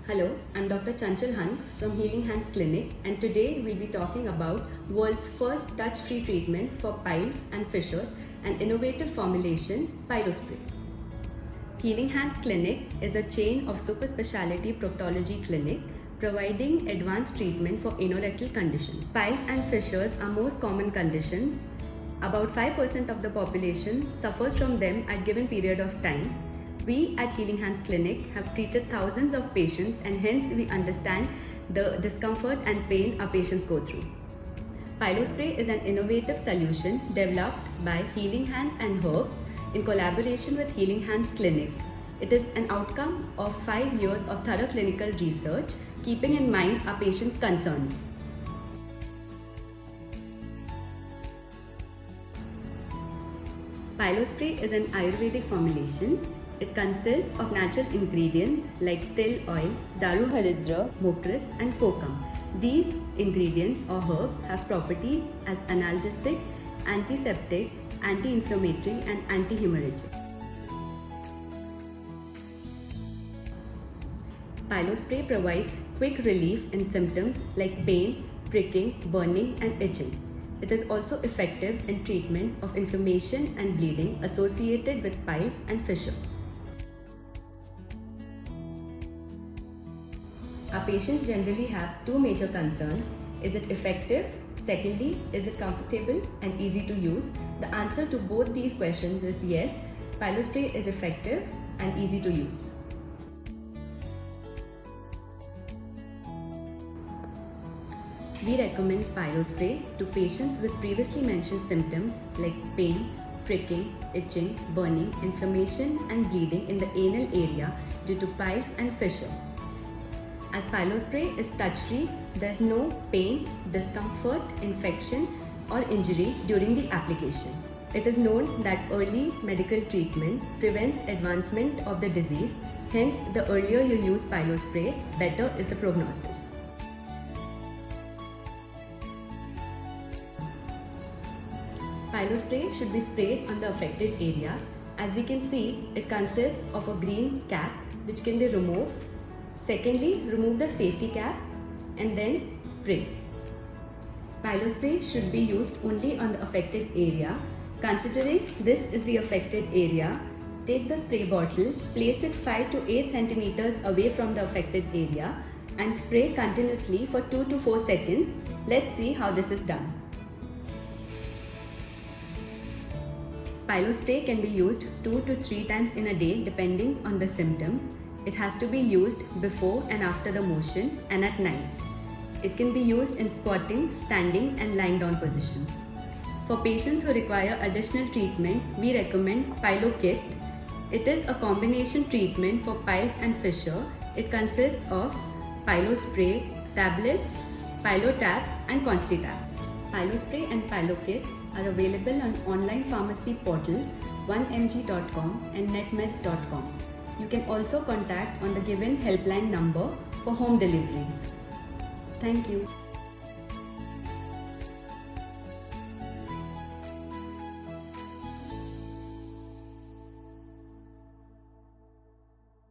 Hello, I'm Dr. Chanchal Hans from Healing Hands Clinic, and today we'll be talking about world's first touch-free treatment for piles and fissures, an innovative formulation, Pylospray. Healing Hands Clinic is a chain of super specialty proctology clinic providing advanced treatment for anorectal conditions. Piles and fissures are most common conditions. About 5% of the population suffers from them at given period of time. We at Healing Hands Clinic have treated thousands of patients, and hence we understand the discomfort and pain our patients go through. Pylospray is an innovative solution developed by Healing Hands and Herbs in collaboration with Healing Hands Clinic. It is an outcome of 5 years of thorough clinical research, keeping in mind our patients' concerns. Pylospray is an Ayurvedic formulation. It consists of natural ingredients like til oil, daru haridra, mokrus and kokam. These ingredients or herbs have properties as analgesic, antiseptic, anti-inflammatory and anti-hemorrhagic. Pylospray provides quick relief in symptoms like pain, pricking, burning and itching. It is also effective in treatment of inflammation and bleeding associated with piles and fissure. Our patients generally have two major concerns. Is it effective? Secondly, is it comfortable and easy to use? The answer to both these questions is yes, Pylospray is effective and easy to use. We recommend Pylospray to patients with previously mentioned symptoms like pain, pricking, itching, burning, inflammation and bleeding in the anal area due to piles and fissure. As Pylospray is touch-free, there is no pain, discomfort, infection or injury during the application. It is known that early medical treatment prevents advancement of the disease. Hence, the earlier you use Pylospray, better is the prognosis. Pylospray should be sprayed on the affected area. As we can see, it consists of a green cap which can be removed. Secondly, remove the safety cap and then spray. Pylospray should be used only on the affected area. Considering this is the affected area, take the spray bottle, place it 5 to 8 centimeters away from the affected area and spray continuously for 2 to 4 seconds. Let's see how this is done. Pylospray can be used 2 to 3 times in a day depending on the symptoms. It has to be used before and after the motion and at night. It can be used in squatting, standing and lying down positions. For patients who require additional treatment, we recommend PyloKit. It is a combination treatment for piles and fissure. It consists of Pylospray, tablets, Pylotab and Constitab. Pylospray and PyloKit are available on online pharmacy portals 1mg.com and netmed.com. You can also contact on the given helpline number for home deliveries. Thank you.